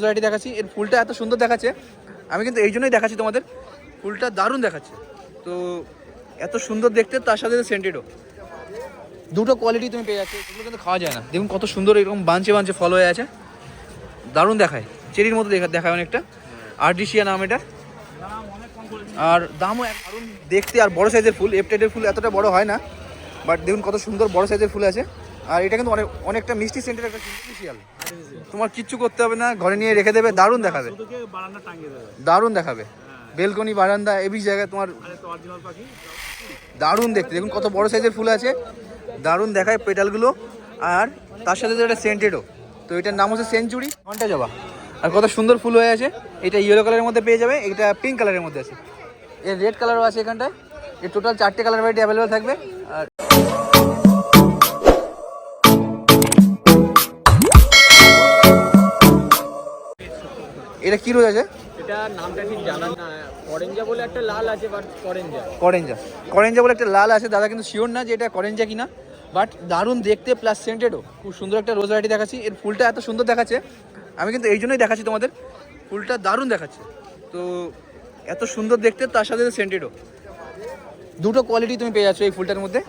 Variety দেখাচ্ছি। এর ফুলটা এত সুন্দর দেখাচ্ছে, আমি কিন্তু এই জন্যই দেখাচ্ছি তোমাদের। ফুলটা দারুণ দেখাচ্ছে, তো এত সুন্দর দেখতে, তার সাথে সেন্টেডও। দুটো কোয়ালিটি তুমি পেয়ে যাচ্ছে, এগুলো কিন্তু খাওয়া যায় না। দেখুন কত সুন্দর এরকম বাঞ্চে বাঞ্চে ফল হয়ে আছে, দারুণ দেখায়, চেরির মতো দেখায় অনেকটা। আর্টিসিয়া নাম এটা, আর দামও দারুণ দেখতে। আর বড় সাইজের ফুল, এফটেডের ফুল এতটা বড় হয় না, বাট দেখুন কত সুন্দর বড় সাইজের ফুল আছে। আর এটা কিন্তু অনেকটা মিষ্টি সেন্টের একটা আর্টিফিশিয়াল। তোমার কিচ্ছু করতে হবে না, ঘরে নিয়ে রেখে দেবে, দারুণ দেখাবে, দারুণ দেখাবে। বেলকনি, বারান্দা, এই জায়গায় তোমার দারুণ দেখতে। দেখুন কত বড় সাইজের ফুল আছে, দারুণ দেখায় পেটালগুলো। আর তার সাথে এটা সেন্টেডও, তো এটার নাম হচ্ছে সেঞ্চুরি ঘন্টা জবা। আর কত সুন্দর ফুল হয়ে আছে। এটা ইয়েলো কালারের মধ্যে পেয়ে যাবে, এটা পিঙ্ক কালারের মধ্যে আছে, এর রেড কালারও আছে এখানটায়। এর টোটাল 4টে কালার ভ্যারাইটি অ্যাভেলেবেল থাকবে। আর এটা কি রোজ আছে? এটা নামটা ঠিক জানা না, করেঞ্জা বলে একটা লাল আছে, বাট করেঞ্জা বলে একটা লাল আছে। দাদা কিন্তু শিওর না যে এটা করেঞ্জা কিনা, বাট দারুণ দেখতে প্লাস সেন্টেডও। খুব সুন্দর একটা রোজ ভ্যারাইটি দেখাচ্ছি। এর ফুলটা এত সুন্দর দেখাচ্ছে, আমি কিন্তু এই জন্যই দেখাচ্ছি তোমাদের। ফুলটা দারুণ দেখাচ্ছে, তো এত সুন্দর দেখতে, তার সাথে সেন্টেডও। দুটো কোয়ালিটি তুমি পেয়ে যাচ্ছ এই ফুলটার মধ্যে।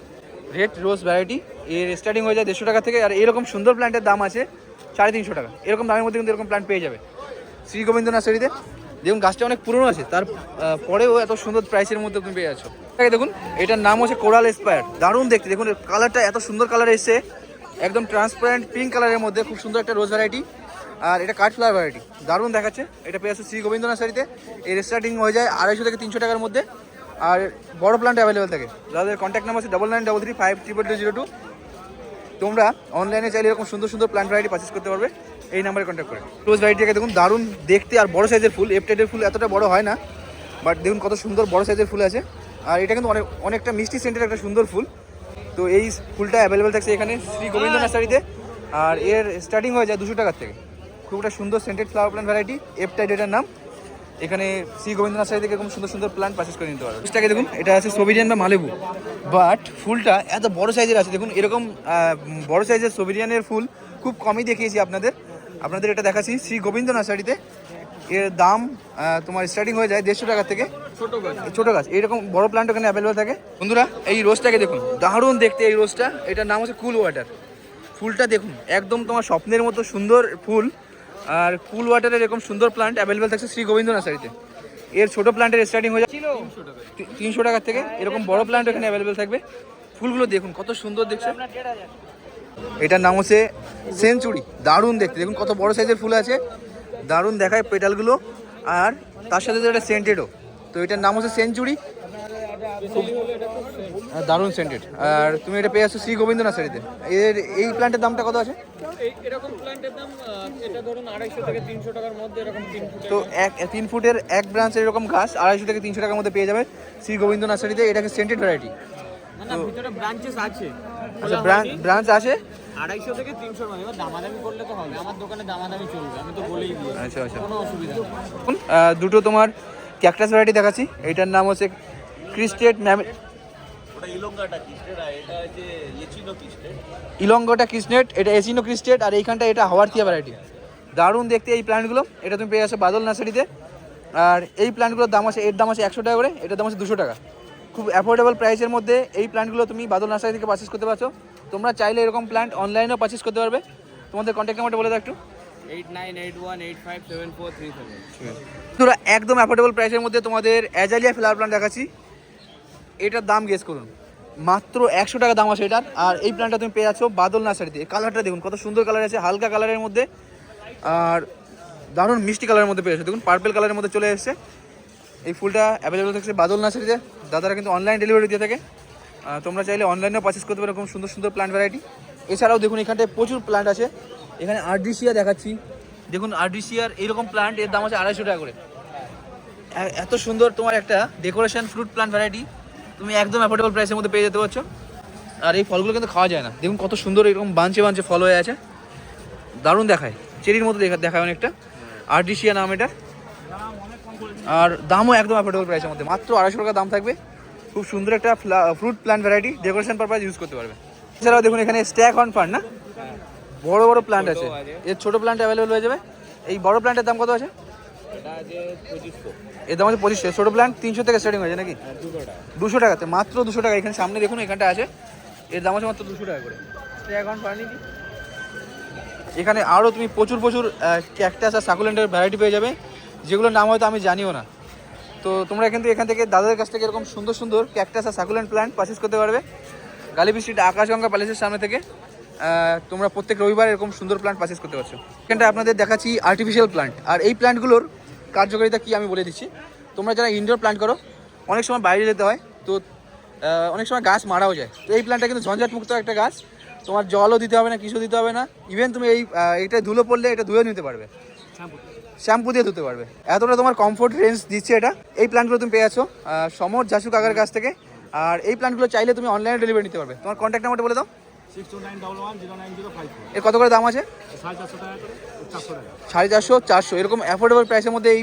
রেড রোজ ভ্যারাইটি, এর স্টার্টিং হয়ে যায় 150 টাকা থেকে। আর এরকম সুন্দর প্ল্যান্টের দাম আছে 350 টাকা। এরকম দামের মধ্যে কিন্তু এরকম প্ল্যান্ট পেয়ে যাবে শ্রী গোবিন্দ নার্সারিতে। দেখুন গাছটা অনেক পুরনো আছে, তার পরেও এত সুন্দর প্রাইসের মধ্যে তুমি পেয়ে যাচ্ছ। দেখুন এটার নাম হচ্ছে কোরাল এসপায়ার, দারুণ দেখতে। দেখুন কালারটা এত সুন্দর কালার এসছে, একদম ট্রান্সপারেন্ট পিঙ্ক কালারের মধ্যে, খুব সুন্দর একটা রোজ ভ্যারাইটি। আর এটা কাঠ ফ্লাওয়ার ভ্যারাইটি, দারুণ দেখাচ্ছে। এটা পেয়ে যাচ্ছে শ্রী গোবিন্দ নার্সারিতে। এর স্টার্টিং হয়ে যায় 250 থেকে 300 টাকার মধ্যে। আর বড় প্ল্যান্ট অ্যাভেলেবেল থাকে। যাদের কন্ট্যাক্ট নাম্বার আছে 9933522202। তোমরা অনলাইনে চাইলে এরকম সুন্দর সুন্দর প্ল্যান্ট ভ্যারাইটি পারচেস করতে পারবে এই নাম্বারে কন্ট্যাক্ট করে। রোজ ভ্যারাইটিটাকে দেখুন দারুণ দেখতে, আর বড় সাইজের ফুল, এফটেডের ফুল এতটা বড় হয় না, বাট দেখুন কত সুন্দর বড় সাইজের ফুল আছে। আর এটা কিন্তু অনেকটা মিষ্টি সেন্টের একটা সুন্দর ফুল। তো এই ফুলটা অ্যাভেলেবেল থাকছে এখানে শ্রী গোবিন্দ নার্সারিতে। আর এর স্টার্টিং হয়ে যায় 200 টাকার থেকে। খুব একটা সুন্দর সেন্টেড ফ্লাওয়ার প্ল্যান্ট ভ্যারাইটি, এফটাইড এটার নাম। এখানে শ্রী গোবিন্দ নার্সারি থেকে এরকম সুন্দর সুন্দর প্ল্যান্ট পারচেস করে নিতে পারবে। ফুলটাকে দেখুন, এটা আছে সোবিরিয়ান বা মালেবু, বাট ফুলটা এত বড় সাইজের আছে। দেখুন এরকম বড় সাইজের সোবিরিয়ানের ফুল খুব কমই দেখিয়েছি আপনাদের এটা দেখাচ্ছি শ্রী গোবিন্দ নার্সারিতে। এর দাম তোমার স্টার্টিং হয়ে যায় 150 টাকা থেকে। ছোটো গাছ এরকম বড় প্ল্যান্ট ওখানে অ্যাভেলেবেল থাকে। বন্ধুরা এই রোজটাকে দেখুন, দারুণ দেখতে এই রোজটা। এটার নাম হচ্ছে কুল ওয়াটার। ফুলটা দেখুন একদম তোমার স্বপ্নের মতো সুন্দর ফুল। আর কুল ওয়াটারের এরকম সুন্দর প্ল্যান্ট অ্যাভেলেবেল থাকছে শ্রী গোবিন্দ নার্সারিতে। এর ছোটো প্ল্যান্টের স্টার্টিং হয়ে যায় 300 টাকার থেকে। এরকম বড় প্ল্যান্ট এখানে অ্যাভেলেবেল থাকবে। ফুলগুলো দেখুন কত সুন্দর দেখছে। এটার নাম হচ্ছে সেঞ্চুরি, দারুণ দেখতে। দেখুন কত বড় সাইজের ফুল আছে, দারুণ দেখায় পেটালগুলো। আর তার সাথে এটা সেন্টেডও, তো এটার নাম হচ্ছে সেঞ্চুরি, খুব দারুণ সেন্টেড। আর তুমি এটা পেয়ে আসছো শ্রী গোবিন্দ নার্সারিতে। এই প্ল্যান্টের দামটা কত আছে? এরকম প্ল্যান্টের দাম এটা ধরুন 250 থেকে 300 টাকার মধ্যে। এরকম 3 ফুট, তো 3 ফুটের এক ব্রাঞ্চের এরকম গাছ 250 থেকে 300 টাকার মধ্যে পেয়ে যাবে শ্রী গোবিন্দ নার্সারিতে। এটাকে সেন্টেড ভ্যারাইটি। না ভিতরে ব্রাঞ্চেস আছে। আচ্ছা ব্রাঞ্চ আছে 250 থেকে 300 মানে দামাদামি করলে তো হবে। আমার দোকানে দামাদামি চলবে, আমি তো বলেই দিয়েছি। আচ্ছা কোনো অসুবিধা নেই। দুটো তোমার ক্যাকটাস ভ্যারাইটি দেখাচ্ছি। এটার নাম হচ্ছে ক্রিস্টেড ইলঙ্গোটা ক্রিস্টেড, এটা এসিনো ক্রিস্টেড। আর এইখানটা এটা হাওয়ারথিয়া ভ্যারাইটি, দারুণ দেখতে এই প্ল্যান্টগুলো। এটা তুমি পেয়ে যাচ্ছো বাদল নার্সারিতে। আর এই প্ল্যান্টগুলোর দাম আছে, এর দাম আছে 100 টাকা করে, এটার দাম আছে 200 টাকা। খুব অ্যাফোর্ডেবল প্রাইসের মধ্যে এই প্ল্যান্টগুলো তুমি বাদল নার্সারি থেকে পারচেস করতে পারছো। তোমরা চাইলে এরকম প্ল্যান্ট অনলাইনেও পারচেস করতে পারবে। তোমাদের কন্ট্যাক্ট নাম্বারটা বলে দাও একটু। 8981857437। তোরা একদম অ্যাফোর্ডেবল প্রাইসের মধ্যে তোমাদের অ্যাজালিয়া ফ্লাওয়ার প্ল্যান্ট দেখাচ্ছি। এটার দাম গেস করুন, মাত্র 100 টাকা দাম আছে এটার। আর এই প্ল্যান্টটা তুমি পেয়ে যাচ্ছ বাদল নার্সারিতে। কালারটা দেখুন কত সুন্দর কালার আছে, হালকা কালারের মধ্যে আর দারুণ মিষ্টি কালারের মধ্যে পেয়ে যাচ্ছে। দেখুন পার্পেল কালারের মধ্যে চলে এসেছে। এই ফুলটা অ্যাভেলেবেল থাকছে বাদল নার্সারিতে। দাদারা কিন্তু অনলাইন ডেলিভারি দিয়ে থাকে। তোমরা চাইলে অনলাইনেও পারচেস করতে পারো এরকম সুন্দর সুন্দর প্ল্যান্ট ভ্যারাইটি। এছাড়াও দেখুন এখানটায় প্রচুর প্ল্যান্ট আছে। এখানে আর্ডিসিয়া দেখাচ্ছি, দেখুন আর্ডিসিয়ার এইরকম প্ল্যান্ট, এর দাম আছে 250 টাকা করে। এত সুন্দর তোমার একটা ডেকোরেশন ফ্রুট প্ল্যান্ট ভ্যারাইটি তুমি একদম অ্যাফোর্ডেবল প্রাইসের মধ্যে পেয়ে যেতে পারছো। আর এই ফলগুলো কিন্তু খাওয়া যায় না। দেখুন কত সুন্দর এরকম বাঞ্চে বাঞ্চে ফল হয়ে আছে, দারুণ দেখায়, চেরির মতো দেখায় অনেকটা। আর্টিসিয়া নাম এটা। আর দামও একদম অ্যাফোর্ডেবল প্রাইসের মধ্যে, মাত্র 250 টাকা দাম থাকবে। খুব সুন্দর একটা fruit plant variety, decoration purpose use করতে পারবে। এছাড়াও দেখুন এখানে স্ট্যাক অন ফার্ন না, বড় বড় প্ল্যান্ট আছে। এর ছোটো প্ল্যান্ট অ্যাভেলেবেল হয়ে যাবে। এই বড় প্ল্যান্টের দাম কত আছে? এটা আছে 2500। এর দাম আছে 2500। ছোটো প্ল্যান্ট 300 থেকে স্টার্টিং হয়েছে নাকি? 200 টাকা। 200 টাকাতে, মাত্র 200 টাকা। এখানে সামনে দেখুন এখানটা আছে, এর দাম আছে মাত্র 200 টাকা করে। এখন ফার্নিচি এখানে আরও তুমি প্রচুর ক্যাকটাস আর সাকুলেন্টের ভ্যারাইটি পেয়ে যাবে, যেগুলোর নাম হয়তো আমি জানিও না। তো তোমরা কিন্তু এখান থেকে দাদাদের কাছ থেকে এরকম সুন্দর ক্যাকটাস আর সাকুলেন্ট প্ল্যান্ট পারচেস করতে পারবে। গালিবি স্ট্রিট আকাশগঙ্গা প্যালেসের সামনে থেকে তোমরা প্রত্যেক রবিবার এরকম সুন্দর প্ল্যান্ট পারচেস করতে পারছো। এখানটা আপনাদের দেখাচ্ছি আর্টিফিশিয়াল প্ল্যান্ট, আর এই প্ল্যান্টগুলোর কার্যকারিতা কী আমি বলে দিচ্ছি। তোমরা যারা ইনডোর প্ল্যান্ট করো, অনেক সময় বাইরে যেতে হয়, তো অনেক সময় গাছ মারাও যায়। তো এই প্ল্যান্টটা কিন্তু ঝঞ্ঝাট মুক্ত একটা গাছ, তোমার জলও দিতে হবে না, কিছু দিতে হবে না। ইভেন তুমি এইটা ধুলো পড়লে এটা ধুয়ে নিতে পারবে, শ্যাম্পু দিয়ে ধুতে পারবে। এতটা তোমার কমফোর্ট রেঞ্জ দিচ্ছে এটা। এই প্ল্যান্টগুলো তুমি পেয়ে আছো সমর জাসু কাকার কাছ থেকে। আর এই প্ল্যান্টগুলো চাইলে তুমি অনলাইনে ডেলিভারি নিতে পারবে। তোমার কন্ট্যাক্ট নাম্বারটা বলে দাও। 6291109054। এর কত করে দাম আছে? 450 টাকা করে, 400 টাকা। 450, 400 এরকম অ্যাফোর্ডেবল প্রাইসের মধ্যে এই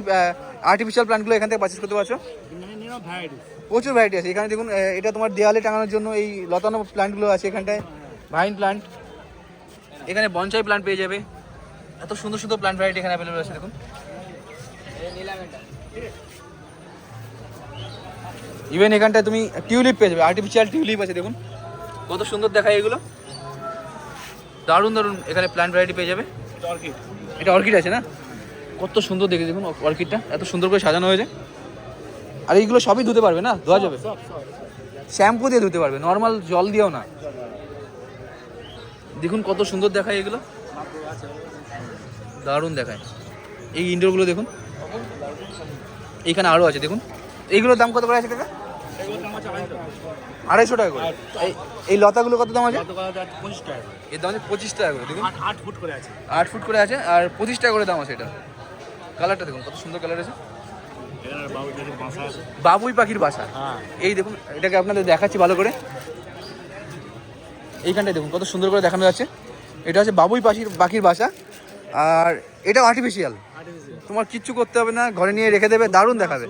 আর্টিফিশিয়াল প্ল্যান্টগুলো এখান থেকে পারচেস করতে পারছো। প্রচুর ভ্যারাইটি আছে এখানে। দেখুন এটা তোমার দেওয়ালে টাঙানোর জন্য এই লতানো প্ল্যান্টগুলো আছে এখানটায়, ভাইন প্ল্যান্ট। এখানে বনসাই প্ল্যান্ট পেয়ে যাবে। এত সুন্দর প্ল্যান্ট ভ্যারাইটি এখানে অ্যাভেলেবল আছে। দেখুন ইভেন এখানটায় তুমি টিউলিপ পেয়ে যাবে, আর্টিফিশিয়াল টিউলিপ আছে। দেখুন কত সুন্দর দেখায় এগুলো, দারুণ এখানে প্ল্যান্ট ভ্যারাইটি পেয়ে যাবে। এটা অর্কিড আছে না, কত সুন্দর দেখে। দেখুন অর্কিডটা এত সুন্দর করে সাজানো হয়েছে। আর এইগুলো সবই ধুতে পারবে না, ধোয়া যাবে, শ্যাম্পু দিয়ে ধুতে পারবে, নর্মাল জল দিয়েও না। দেখুন কত সুন্দর দেখায় এগুলো, দারুণ দেখায়। এই ইনডোরগুলো দেখুন, এইখানে আরও আছে। দেখুন এইগুলোর দাম কত করে আছে কাকা? 250 টাকা করে। এই লতাগুলো কত দাম আছে? এর দাম আছে 25 টাকা করে। দেখুন 8 ফুট করে আছে, 8 ফুট করে আছে, আর 25 টাকা করে দাম আছে এটা। কালারটা দেখুন কত সুন্দর কালার আছে। বাবুই পাখির বাসা। এই দেখুন এটাকে আপনাদের দেখাচ্ছি ভালো করে। এইখানটায় দেখুন কত সুন্দর করে দেখানো যাচ্ছে। এটা হচ্ছে বাবুই পাখির বাসা, আর এটা আর্টিফিশিয়াল। তোমার কিচ্ছু করতে হবে না, ঘরে নিয়ে রেখে দেবে, দারুণ দেখাবে,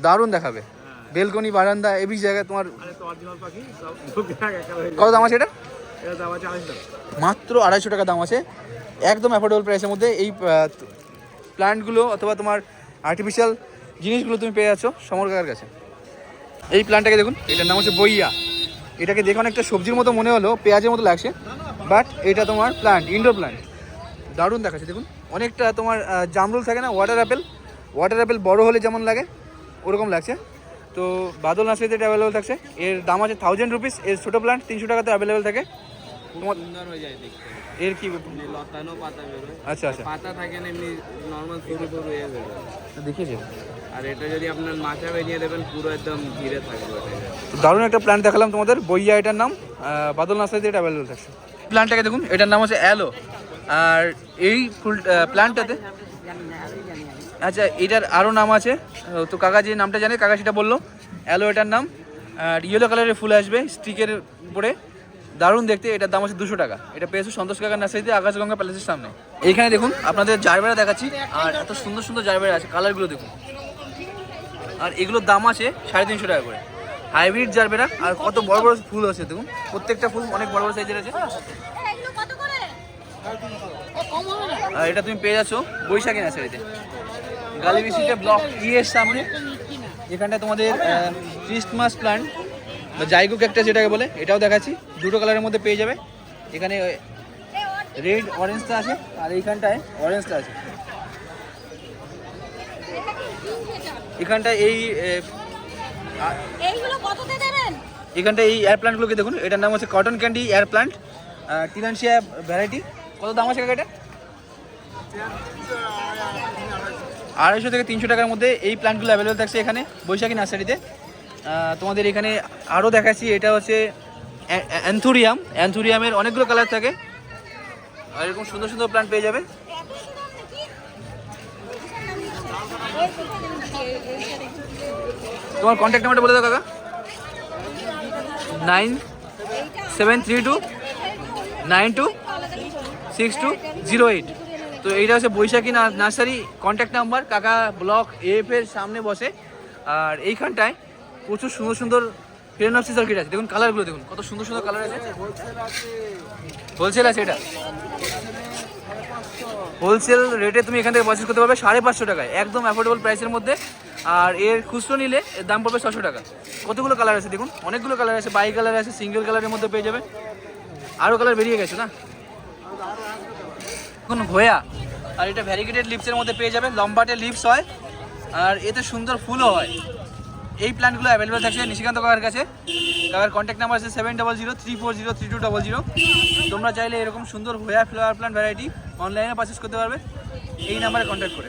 দারুণ দেখাবে। বেলকনি, বারান্দা, এই জায়গায় তোমার। কত দাম আছে এটা? মাত্র 250 টাকা দাম আছে, একদম অ্যাফোর্ডেবল প্রাইসের মধ্যে। এই প্ল্যান্টগুলো অথবা তোমার আর্টিফিশিয়াল জিনিসগুলো তুমি পেয়ে যাচ্ছ সমর কাকার কাছে। এই প্ল্যান্টটাকে দেখুন, এটার নাম হচ্ছে বইয়া। এটাকে দেখে অনেকটা সবজির মতো মনে হলো, পেঁয়াজের মতো লাগছে, বাট এটা তোমার প্ল্যান্ট, ইনডোর প্ল্যান্ট, দারুণ দেখাচ্ছে। দেখুন অনেকটা তোমার জামরুল থাকে না, ওয়াটার অ্যাপেল বড় হলে যেমন লাগে ওরকম লাগছে। তো বাদল নার্সারিতে এটা অ্যাভেলেবেল থাকছে। এর দাম আছে 1000 রুপিস। এর ছোটো প্ল্যান্ট 300 টাকাতে অ্যাভেলেবেল থাকে। তোমার সুন্দর হয়ে যায় দেখতে। এর কি লতানো পাতা বেরোয়, আচ্ছা পাতা থাকে না এমনি নর্মাল সরু হয়ে বেরোয়। দেখিয়েছে। আর এটা যদি আপনার মাচা বেরিয়ে দেবেন পুরো একদম ঘিরে থাকবে। দারুণ একটা প্ল্যান্ট দেখালাম তোমাদের, বইয়া এটার নাম। বাদল নার্সারিতে এটা অ্যাভেলেবেল থাকছে। প্ল্যান্টটাকে দেখুন, এটার নাম হচ্ছে অ্যালো। আর এই ফুল প্ল্যান্টটাতে, আচ্ছা এটার আরও নাম আছে, তো কাকা যে নামটা জানে কাকা সেটা বললো। অ্যালো এটার নাম। আর ইয়েলো কালারের ফুল আসবে স্টিকের উপরে, দারুণ দেখতে। এটার দাম আছে 200 টাকা। এটা পেয়েছো সন্তোষ কাকার নার্সারিতে, আকাশগঙ্গা প্যালেসের সামনে। এইখানে দেখুন আপনাদের জারবেরা দেখাচ্ছি, আর এত সুন্দর জারবেরা আছে, কালারগুলো দেখুন। আর এগুলোর দাম আছে 350 টাকা করে, হাইব্রিড জারবেরা। আর কত বড় ফুল আছে দেখুন, প্রত্যেকটা ফুল অনেক বড় সাইজের আছে। আর এটা তুমি পেয়ে যাচ্ছ বৈশাখী নার্সারিতে, গালিবি স্ট্রিটে ব্লক এর সামনে। এখানটা তোমাদের ক্রিসমাস প্ল্যান্ট বা জাইগো ক্যাকটাস যেটাকে বলে, এটাও দেখাচ্ছি। দুটো কালারের মধ্যে পেয়ে যাবে। এখানে রেড অরেঞ্জটা আছে, আর এইখানটায় অরেঞ্জটা আছে। এখানটায় এখানটায় এই এয়ার প্ল্যান্টগুলোকে দেখুন, এটার নাম হচ্ছে cotton candy air plant, Tillandsia variety. কত দাম আছে এটা? 250 থেকে 300 টাকার মধ্যে এই প্ল্যান্টগুলো অ্যাভেলেবেল থাকছে এখানে বৈশাখী নার্সারিতে। তোমাদের এখানে আরও দেখাচ্ছি, এটা হচ্ছে অ্যান্থুরিয়ামের অনেকগুলো কালার থাকে, আর এরকম সুন্দর প্ল্যান্ট পেয়ে যাবে। তোমার কন্ট্যাক্ট নাম্বারটা বলে দাও কাকা। 9732926208। তো এইটা হচ্ছে বৈশাখী নার্সারি কন্ট্যাক্ট নাম্বার। কাকা ব্লক এফ এর সামনে বসে। আর এইখানটায় প্রচুর সুন্দর ফেরেনক্সিস অর্কিড আছে। দেখুন কালারগুলো দেখুন, কত সুন্দর কালার আছে। হোলসেল আছে এটা। হোলসেল রেটে তুমি এখান থেকে পারচেস করতে পারবে 550 টাকায়, একদম অ্যাফোর্ডেবল প্রাইসের মধ্যে। আর এর খুচরো নিলে এর দাম পড়বে 600 টাকা। কতগুলো কালার আছে দেখুন, অনেকগুলো কালার আছে, বাই কালার আছে, সিঙ্গেল কালারের মধ্যে পেয়ে যাবে, আরও কালার বেরিয়ে গেছে না। দেখুন ভয়া, আর এটা ভ্যারিগেটেড লিপসের মধ্যে পেয়ে যাবে, লম্বাটে লিপস হয় আর এতে সুন্দর ফুলও হয়। এই প্ল্যান্টগুলো অ্যাভেলেবেল থাকছে নিশিকান্ত কাকার কাছে। কাকার কন্ট্যাক্ট নাম্বার আছে 7003403200। তোমরা চাইলে এরকম সুন্দর ভয়া ফ্লাওয়ার প্ল্যান্ট ভ্যারাইটি অনলাইনে পারচেস করতে পারবে এই নাম্বারে কন্ট্যাক্ট করে।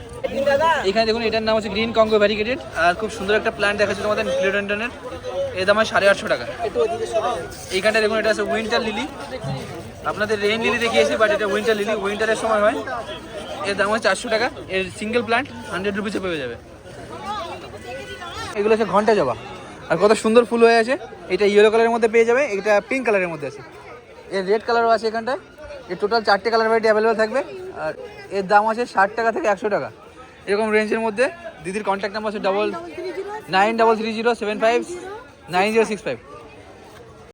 এখানে দেখুন এটার নাম হচ্ছে গ্রিন কঙ্গো ভ্যারিগেটেড, আর খুব সুন্দর একটা প্ল্যান্ট দেখাচ্ছে তোমাদের ফিলোডেন্ডনের। এর দাম হয় 850 টাকা। এইখানটা দেখুন এটা আছে উইন্টার লিলি, আপনাদের রেইন লিলি দেখিয়েছি বাট এটা উইন্টার লিলি, উইন্টারের সময় হয়। এর দাম হয় 400 টাকা। এর সিঙ্গেল প্ল্যান্ট 100 রুপিসে পেয়ে যাবে। এগুলো হচ্ছে ঘন্টা জবা, আর কত সুন্দর ফুল হয়ে আছে। এটা ইয়েলো কালারের মধ্যে পেয়ে যাবে, এটা পিঙ্ক কালারের মধ্যে আছে, এর রেড কালারও আছে এখানটায়। এর টোটাল 4টে কালার ভ্যারাইটি অ্যাভেলেবেল থাকবে, আর এর দাম আছে 60 টাকা থেকে 100 টাকা এরকম রেঞ্জের মধ্যে। দিদির কন্ট্যাক্ট নাম্বার আছে 9933075906 5।